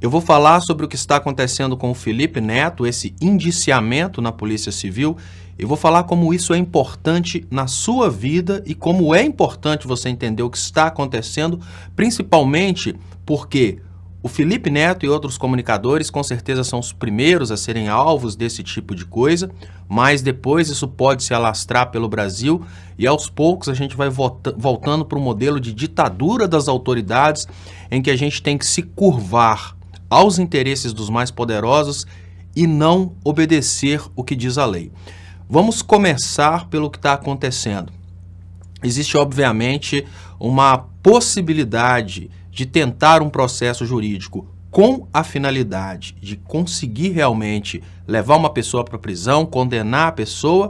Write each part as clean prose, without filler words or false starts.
Eu vou falar sobre o que está acontecendo com o Felipe Neto, esse indiciamento na Polícia Civil. Eu vou falar como isso é importante na sua vida e como é importante você entender o que está acontecendo, principalmente porque o Felipe Neto e outros comunicadores com certeza são os primeiros a serem alvos desse tipo de coisa, mas depois isso pode se alastrar pelo Brasil e aos poucos a gente vai voltando para um modelo de ditadura das autoridades em que a gente tem que se curvar aos interesses dos mais poderosos e não obedecer o que diz a lei. Vamos começar pelo que está acontecendo. Existe, obviamente, uma possibilidade de tentar um processo jurídico com a finalidade de conseguir realmente levar uma pessoa para a prisão, condenar a pessoa.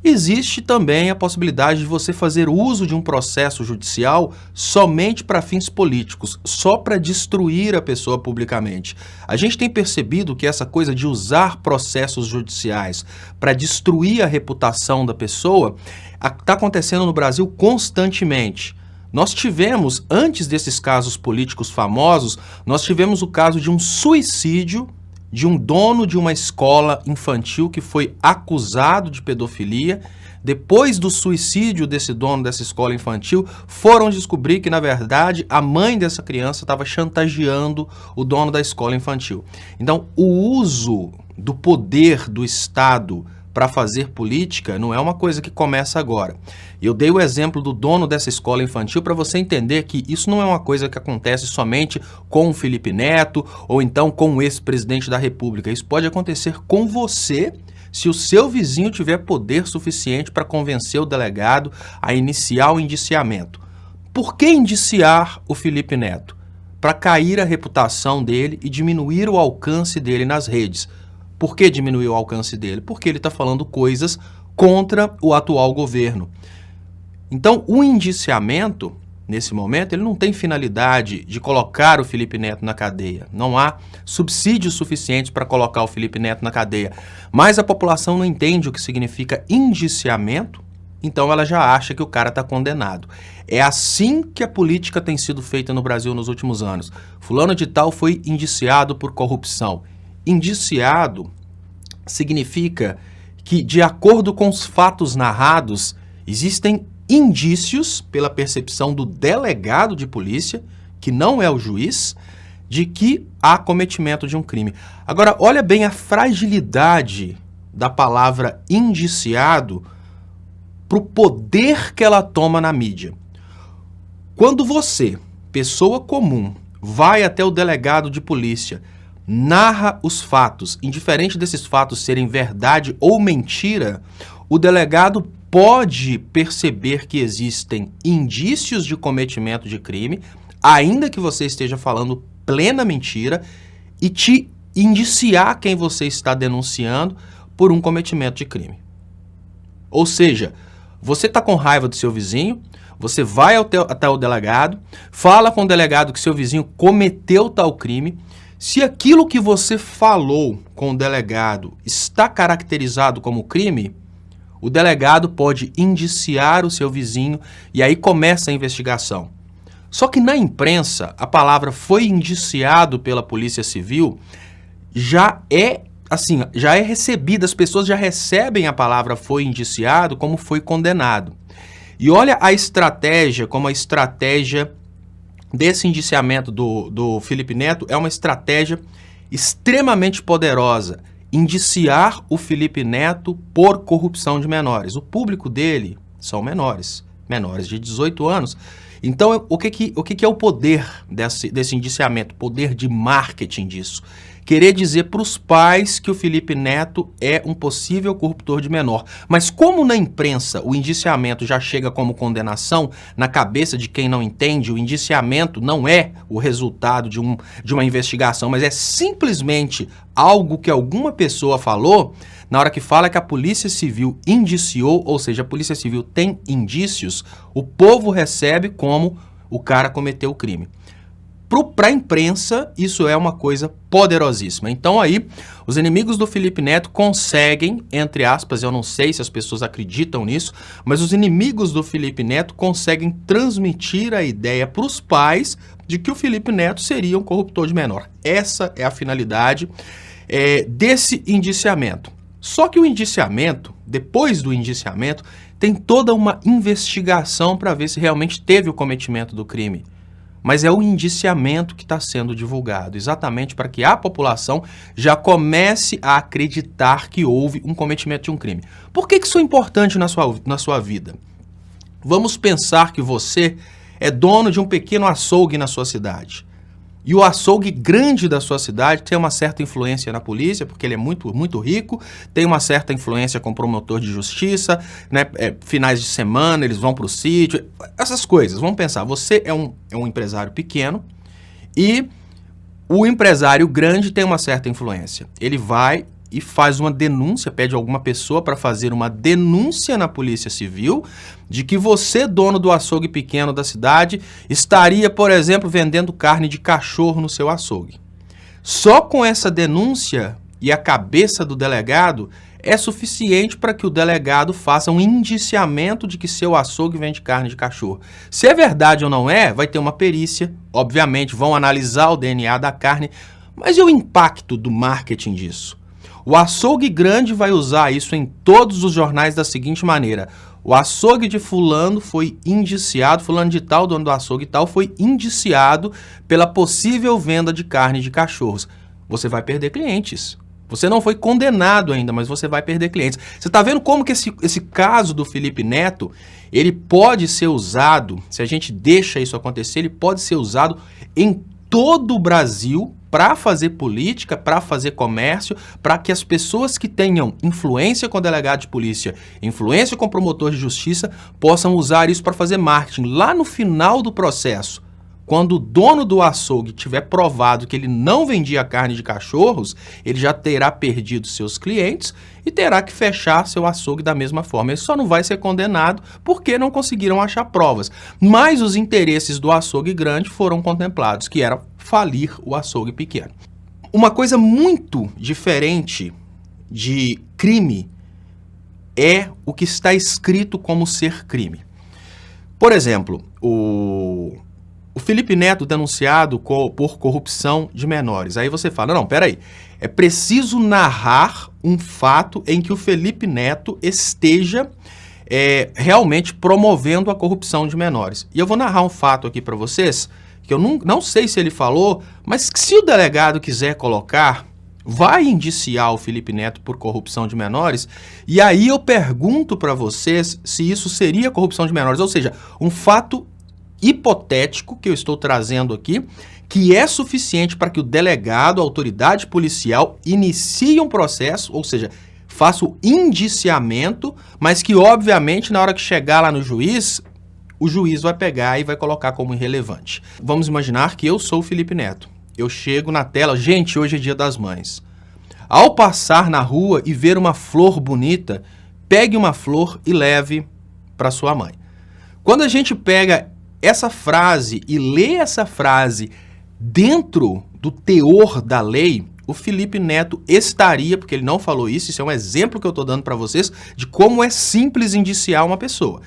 Existe também a possibilidade de você fazer uso de um processo judicial somente para fins políticos, só para destruir a pessoa publicamente. A gente tem percebido que essa coisa de usar processos judiciais para destruir a reputação da pessoa está acontecendo no Brasil constantemente. Nós tivemos, antes desses casos políticos famosos, nós tivemos o caso de um suicídio de um dono de uma escola infantil que foi acusado de pedofilia. Depois do suicídio desse dono dessa escola infantil, foram descobrir que, na verdade, a mãe dessa criança estava chantageando o dono da escola infantil. Então, o uso do poder do Estado para fazer política não é uma coisa que começa agora. Eu dei o exemplo do dono dessa escola infantil para você entender que isso não é uma coisa que acontece somente com o Felipe Neto ou então com o ex-presidente da República. Isso pode acontecer com você se o seu vizinho tiver poder suficiente para convencer o delegado a iniciar o indiciamento. Por que indiciar o Felipe Neto? Para cair a reputação dele e diminuir o alcance dele nas redes. Por que diminuir o alcance dele? Porque ele está falando coisas contra o atual governo. Então, o indiciamento, nesse momento, ele não tem finalidade de colocar o Felipe Neto na cadeia. Não há subsídios suficientes para colocar o Felipe Neto na cadeia. Mas a população não entende o que significa indiciamento, então ela já acha que o cara está condenado. É assim que a política tem sido feita no Brasil nos últimos anos. Fulano de tal foi indiciado por corrupção. Indiciado significa que, de acordo com os fatos narrados, existem indícios, pela percepção do delegado de polícia, que não é o juiz, de que há cometimento de um crime. Agora, olha bem a fragilidade da palavra indiciado para o poder que ela toma na mídia. Quando você, pessoa comum, vai até o delegado de polícia, narra os fatos, indiferente desses fatos serem verdade ou mentira, o delegado pode perceber que existem indícios de cometimento de crime, ainda que você esteja falando plena mentira, e te indiciar quem você está denunciando por um cometimento de crime. Ou seja, você está com raiva do seu vizinho, você vai até o delegado, fala com o delegado que seu vizinho cometeu tal crime. Se aquilo que você falou com o delegado está caracterizado como crime, o delegado pode indiciar o seu vizinho e aí começa a investigação. Só que na imprensa, a palavra foi indiciado pela Polícia Civil já é recebida, as pessoas já recebem a palavra foi indiciado como foi condenado. E olha a estratégia, como a estratégia desse indiciamento do Felipe Neto é uma estratégia extremamente poderosa. Indiciar o Felipe Neto por corrupção de menores. O público dele são menores de 18 anos. Então, o que é o poder desse indiciamento? Poder de marketing disso. Querer dizer para os pais que o Felipe Neto é um possível corruptor de menor. Mas como na imprensa o indiciamento já chega como condenação, na cabeça de quem não entende, o indiciamento não é o resultado de uma investigação, mas é simplesmente algo que alguma pessoa falou, na hora que fala que a Polícia Civil indiciou, ou seja, a Polícia Civil tem indícios, o povo recebe como o cara cometeu o crime. Para a imprensa, isso é uma coisa poderosíssima. Então aí, os inimigos do Felipe Neto conseguem, entre aspas, eu não sei se as pessoas acreditam nisso, mas os inimigos do Felipe Neto conseguem transmitir a ideia para os pais de que o Felipe Neto seria um corruptor de menor. Essa é a finalidade desse indiciamento. Só que o indiciamento, depois do indiciamento, tem toda uma investigação para ver se realmente teve o cometimento do crime. Mas é o indiciamento que está sendo divulgado, exatamente para que a população já comece a acreditar que houve um cometimento de um crime. Por que isso é importante na sua vida? Vamos pensar que você é dono de um pequeno açougue na sua cidade. E o açougue grande da sua cidade tem uma certa influência na polícia, porque ele é muito, muito rico, tem uma certa influência com o promotor de justiça, né? Finais de semana, eles vão para o sítio, essas coisas. Vamos pensar, você é um empresário pequeno e o empresário grande tem uma certa influência. Ele vai e faz uma denúncia, pede alguma pessoa para fazer uma denúncia na Polícia Civil de que você, dono do açougue pequeno da cidade, estaria, por exemplo, vendendo carne de cachorro no seu açougue. Só com essa denúncia e a cabeça do delegado é suficiente para que o delegado faça um indiciamento de que seu açougue vende carne de cachorro. Se é verdade ou não é, vai ter uma perícia, obviamente vão analisar o DNA da carne, mas e o impacto do marketing disso? O açougue grande vai usar isso em todos os jornais da seguinte maneira: o açougue de fulano foi indiciado, fulano de tal, dono do açougue e tal, foi indiciado pela possível venda de carne de cachorros. Você vai perder clientes. Você não foi condenado ainda, mas você vai perder clientes. Você está vendo como que esse caso do Felipe Neto, ele pode ser usado, se a gente deixa isso acontecer, ele pode ser usado em todo o Brasil para fazer política, para fazer comércio, para que as pessoas que tenham influência com o delegado de polícia, influência com o promotor de justiça, possam usar isso para fazer marketing. Lá no final do processo, quando o dono do açougue tiver provado que ele não vendia carne de cachorros, ele já terá perdido seus clientes e terá que fechar seu açougue da mesma forma. Ele só não vai ser condenado porque não conseguiram achar provas. Mas os interesses do açougue grande foram contemplados, que era falir o açougue pequeno. Uma coisa muito diferente de crime é o que está escrito como ser crime. Por exemplo, o Felipe Neto denunciado por corrupção de menores. Aí você fala, não, peraí, é preciso narrar um fato em que o Felipe Neto esteja realmente promovendo a corrupção de menores. E eu vou narrar um fato aqui para vocês, que eu não sei se ele falou, mas que se o delegado quiser colocar, vai indiciar o Felipe Neto por corrupção de menores, e aí eu pergunto para vocês se isso seria corrupção de menores, ou seja, um fato hipotético que eu estou trazendo aqui, que é suficiente para que o delegado, a autoridade policial, inicie um processo, ou seja, faça o indiciamento, mas que obviamente na hora que chegar lá no juiz, o juiz vai pegar e vai colocar como irrelevante. Vamos imaginar que eu sou o Felipe Neto. Eu chego na tela, gente, hoje é Dia das Mães. Ao passar na rua e ver uma flor bonita, pegue uma flor e leve para sua mãe. Quando a gente pega essa frase e lê essa frase dentro do teor da lei, o Felipe Neto estaria, porque ele não falou isso é um exemplo que eu estou dando para vocês de como é simples indiciar uma pessoa.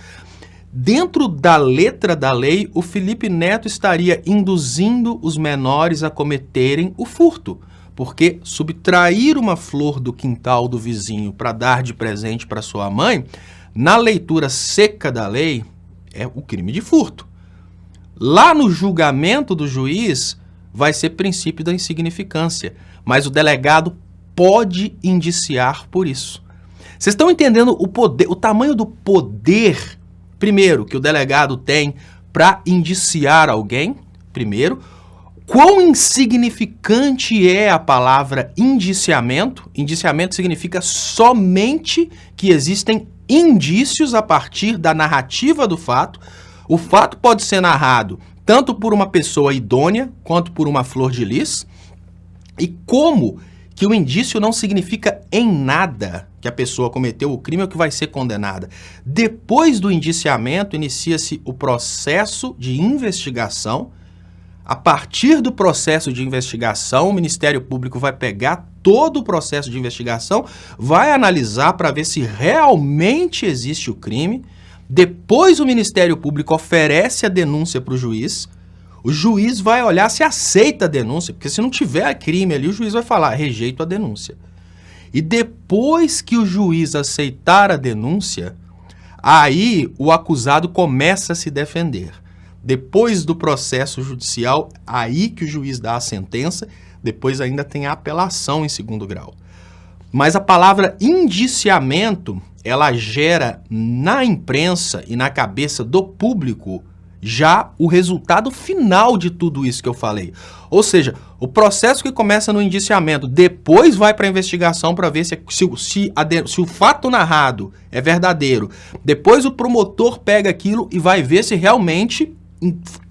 Dentro da letra da lei, o Felipe Neto estaria induzindo os menores a cometerem o furto, porque subtrair uma flor do quintal do vizinho para dar de presente para sua mãe, na leitura seca da lei, é o crime de furto. Lá no julgamento do juiz, vai ser princípio da insignificância, mas o delegado pode indiciar por isso. Vocês estão entendendo o poder, o tamanho do poder, primeiro, que o delegado tem para indiciar alguém, primeiro, quão insignificante é a palavra indiciamento. Indiciamento significa somente que existem indícios a partir da narrativa do fato. O fato pode ser narrado tanto por uma pessoa idônea quanto por uma flor de lis. E como que o indício não significa em nada que a pessoa cometeu o crime ou que vai ser condenada. Depois do indiciamento, inicia-se o processo de investigação. A partir do processo de investigação, o Ministério Público vai pegar todo o processo de investigação, vai analisar para ver se realmente existe o crime. Depois o Ministério Público oferece a denúncia para o juiz vai olhar se aceita a denúncia, porque se não tiver crime ali, o juiz vai falar, rejeito a denúncia. E depois que o juiz aceitar a denúncia, aí o acusado começa a se defender. Depois do processo judicial, aí que o juiz dá a sentença, depois ainda tem a apelação em segundo grau. Mas a palavra indiciamento, ela gera na imprensa e na cabeça do público já o resultado final de tudo isso que eu falei. Ou seja, o processo que começa no indiciamento, depois vai para a investigação para ver se o fato narrado é verdadeiro. Depois o promotor pega aquilo e vai ver se realmente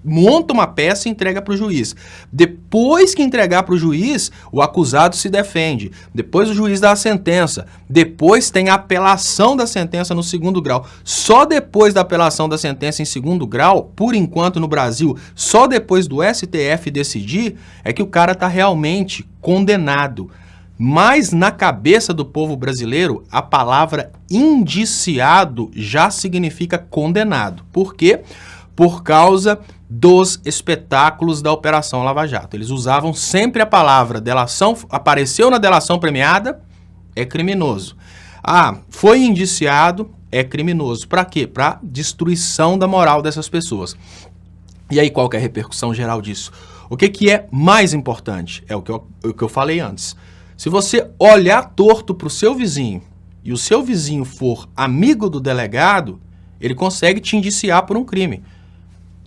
monta uma peça e entrega para o juiz. Depois que entregar para o juiz, o acusado se defende. Depois o juiz dá a sentença. Depois tem a apelação da sentença no segundo grau. Só depois da apelação da sentença em segundo grau, por enquanto no Brasil, só depois do STF decidir, é que o cara está realmente condenado. Mas na cabeça do povo brasileiro, a palavra indiciado já significa condenado. Por quê? Por causa dos espetáculos da Operação Lava Jato. Eles usavam sempre a palavra delação, apareceu na delação premiada, é criminoso. Ah, foi indiciado, é criminoso. Para quê? Para destruição da moral dessas pessoas. E aí qual que é a repercussão geral disso? O que é mais importante? É o que eu falei antes. Se você olhar torto para o seu vizinho e o seu vizinho for amigo do delegado, ele consegue te indiciar por um crime.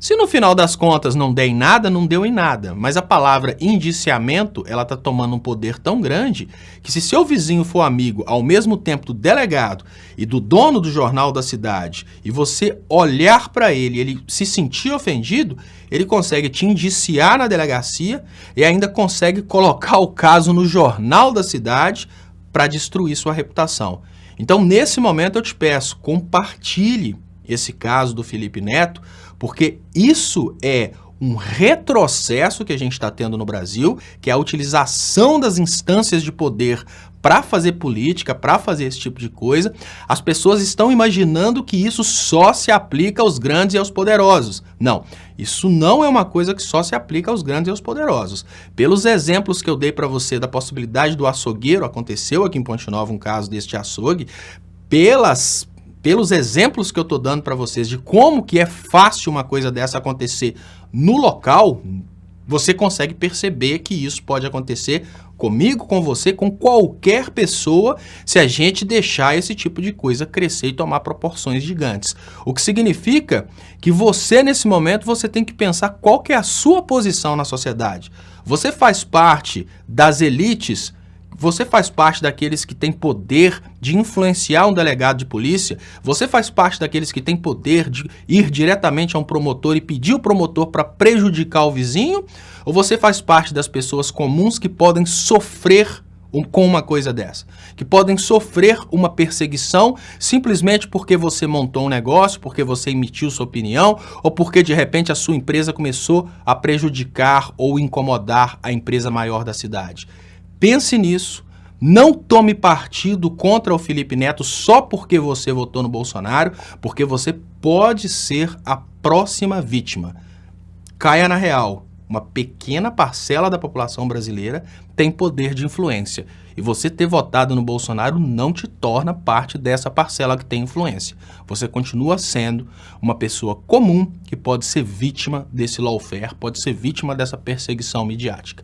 Se no final das contas não der em nada, não deu em nada. Mas a palavra indiciamento, ela está tomando um poder tão grande que se seu vizinho for amigo ao mesmo tempo do delegado e do dono do jornal da cidade e você olhar para ele se sentir ofendido, ele consegue te indiciar na delegacia e ainda consegue colocar o caso no jornal da cidade para destruir sua reputação. Então, nesse momento, eu te peço, compartilhe esse caso do Felipe Neto, porque isso é um retrocesso que a gente está tendo no Brasil, que é a utilização das instâncias de poder para fazer política, para fazer esse tipo de coisa. As pessoas estão imaginando que isso só se aplica aos grandes e aos poderosos. Não, isso não é uma coisa que só se aplica aos grandes e aos poderosos. Pelos exemplos que eu dei para você da possibilidade do açougueiro, aconteceu aqui em Ponte Nova um caso deste açougue, pelos exemplos que eu estou dando para vocês de como que é fácil uma coisa dessa acontecer no local, você consegue perceber que isso pode acontecer comigo, com você, com qualquer pessoa, se a gente deixar esse tipo de coisa crescer e tomar proporções gigantes. O que significa que você, nesse momento, você tem que pensar qual que é a sua posição na sociedade. Você faz parte das elites? Você faz parte daqueles que têm poder de influenciar um delegado de polícia? Você faz parte daqueles que têm poder de ir diretamente a um promotor e pedir o promotor para prejudicar o vizinho? Ou você faz parte das pessoas comuns que podem sofrer com uma coisa dessa? Que podem sofrer uma perseguição simplesmente porque você montou um negócio, porque você emitiu sua opinião, ou porque de repente a sua empresa começou a prejudicar ou incomodar a empresa maior da cidade? Pense nisso, não tome partido contra o Felipe Neto só porque você votou no Bolsonaro, porque você pode ser a próxima vítima. Caia na real, uma pequena parcela da população brasileira tem poder de influência. E você ter votado no Bolsonaro não te torna parte dessa parcela que tem influência. Você continua sendo uma pessoa comum que pode ser vítima desse lawfare, pode ser vítima dessa perseguição midiática.